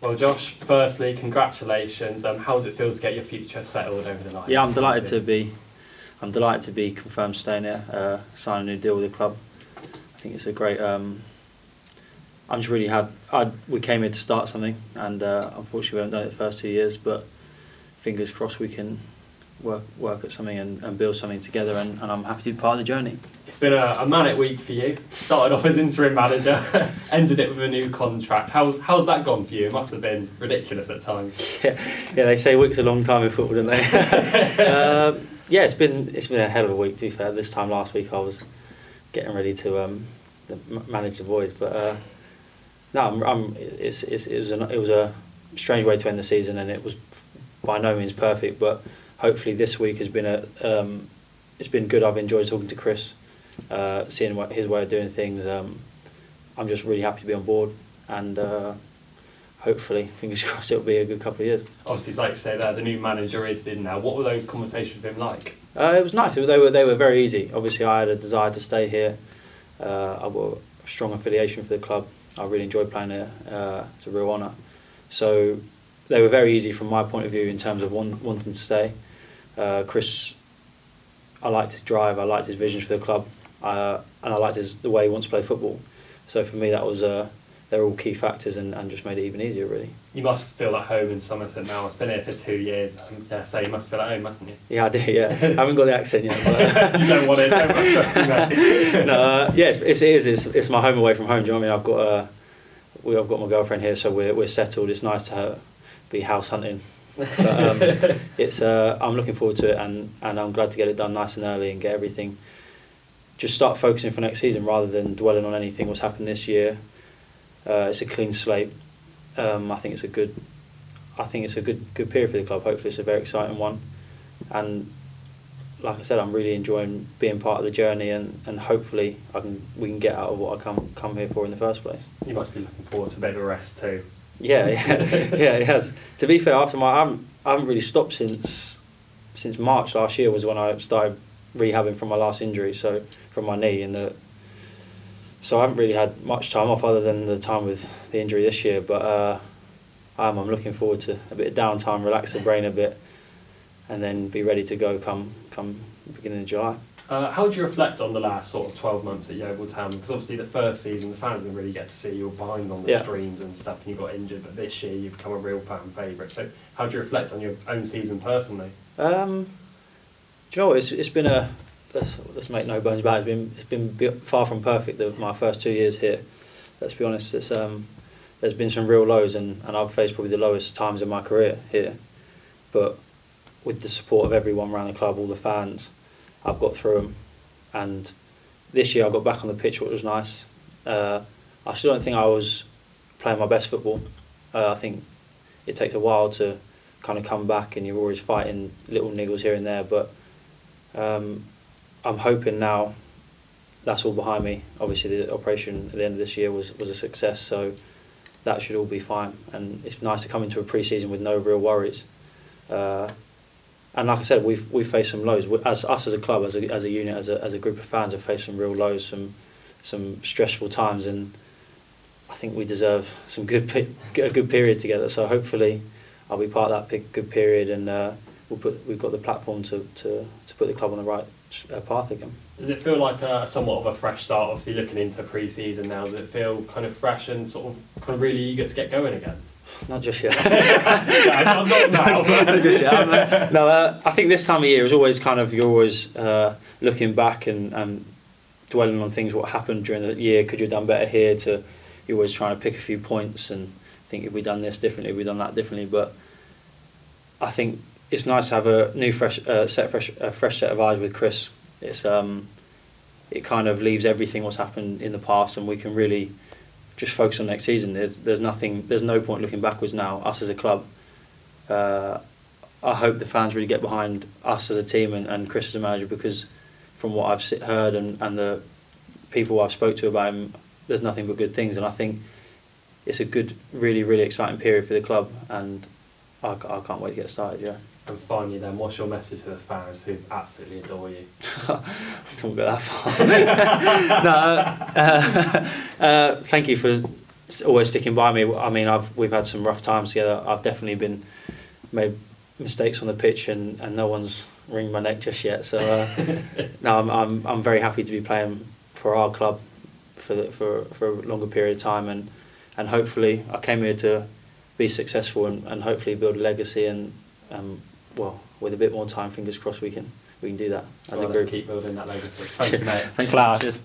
Well, Josh, firstly, congratulations. How does it feel to get your future settled over the line? Yeah, I'm delighted to be. I'm delighted to be confirmed staying here, sign a new deal with the club. I think it's a great. I'm just really we came here to start something, and unfortunately we haven't done it the first 2 years. But fingers crossed we can work at something and build something together. And I'm happy to be part of the journey. It's been a manic week for you. Started off as interim manager, ended it with a new contract. How's that gone for you? It must have been ridiculous at times. Yeah, they say week's a long time in football, don't they? Yeah, it's been a hell of a week. To be fair, this time last week I was getting ready to manage the boys, but no, it was a strange way to end the season, and it was by no means perfect. But hopefully this week has been it's been good. I've enjoyed talking to Chris, seeing his way of doing things. I'm just really happy to be on board, and hopefully, fingers crossed, it'll be a good couple of years. Obviously, it's like you say that the new manager is in now. What were those conversations with him like? It was nice. They were very easy. Obviously, I had a desire to stay here. I've got a strong affiliation for the club. I really enjoyed playing here. It's a real honour. So they were very easy from my point of view in terms of wanting to stay. Chris, I liked his drive. I liked his visions for the club, and I liked the way he wants to play football. So for me, that was they're all key factors, and just made it even easier, really. You must feel at home in Somerset now. It's been here for 2 years. So you must feel at home, mustn't you? Yeah, I do. Yeah, I haven't got the accent yet. But, you don't want it. Don't want trust me, mate. No, yeah, it's my home away from home. Do you know what I mean? I've got my girlfriend here, so we're settled. It's nice to be house hunting. But I'm looking forward to it, and I'm glad to get it done nice and early and get everything. Just start focusing for next season rather than dwelling on anything what's happened this year. It's a clean slate. I think it's a good period for the club. Hopefully, it's a very exciting one. And like I said, I'm really enjoying being part of the journey, and hopefully we can get out of what I come here for in the first place. You must be looking forward to a bit of a rest too. Yeah, it has. To be fair, I haven't really stopped since March last year was when I started rehabbing from my last injury, so from my knee, so I haven't really had much time off other than the time with the injury this year. But I'm looking forward to a bit of downtime, relax the brain a bit, and then be ready to go come beginning of July. How do you reflect on the last sort of 12 months at Yeovil Town? Because obviously the first season, the fans didn't really get to see you. Were behind on the streams and stuff, and you got injured. But this year, you've become a real fan favourite. So, how do you reflect on your own season personally? Do you know what? It's been let's make no bones about it. It's been far from perfect. My first 2 years here. Let's be honest. There's been some real lows, and I've faced probably the lowest times in my career here. But with the support of everyone around the club, all the fans, I've got through them. And this year I got back on the pitch, which was nice. I still don't think I was playing my best football. I think it takes a while to kind of come back, and you're always fighting little niggles here and there. But I'm hoping now that's all behind me. Obviously the operation at the end of this year was a success, so that should all be fine. And it's nice to come into a pre-season with no real worries. And like I said, we've faced some lows. Us as a club, as a unit, as a group of fans, have faced some real lows, some stressful times, and I think we deserve a good period together. So hopefully, I'll be part of that good period, and we've got the platform to put the club on the right path again. Does it feel like somewhat of a fresh start? Obviously, looking into pre-season now, does it feel kind of fresh and sort of really eager to get going again? Not just yet. I'm not now. Not just yet. I think this time of year is always kind of, you're always looking back and dwelling on things, what happened during the year. Could you have done better here? You're always trying to pick a few points and think, if we done this differently, if we done that differently. But I think it's nice to have a new fresh set of eyes with Chris. It kind of leaves everything what's happened in the past, and we can really just focus on next season. There's no point looking backwards now. Us as a club, I hope the fans really get behind us as a team and Chris as a manager, because from what I've heard and the people I've spoke to about him, there's nothing but good things. And I think it's a good, really, really exciting period for the club, and I can't wait to get started. Yeah. And finally then, what's your message to the fans who absolutely adore you? Don't go that far. No, thank you for always sticking by me. I mean, we've had some rough times together. I've definitely made mistakes on the pitch, and no one's wringed my neck just yet. So no, I'm very happy to be playing for our club for a longer period of time, and hopefully I came here to be successful and hopefully build a legacy, and well, with a bit more time, fingers crossed we can do that as a group. Let's keep building that legacy. Thank you, mate. Thanks, Class. Cheers.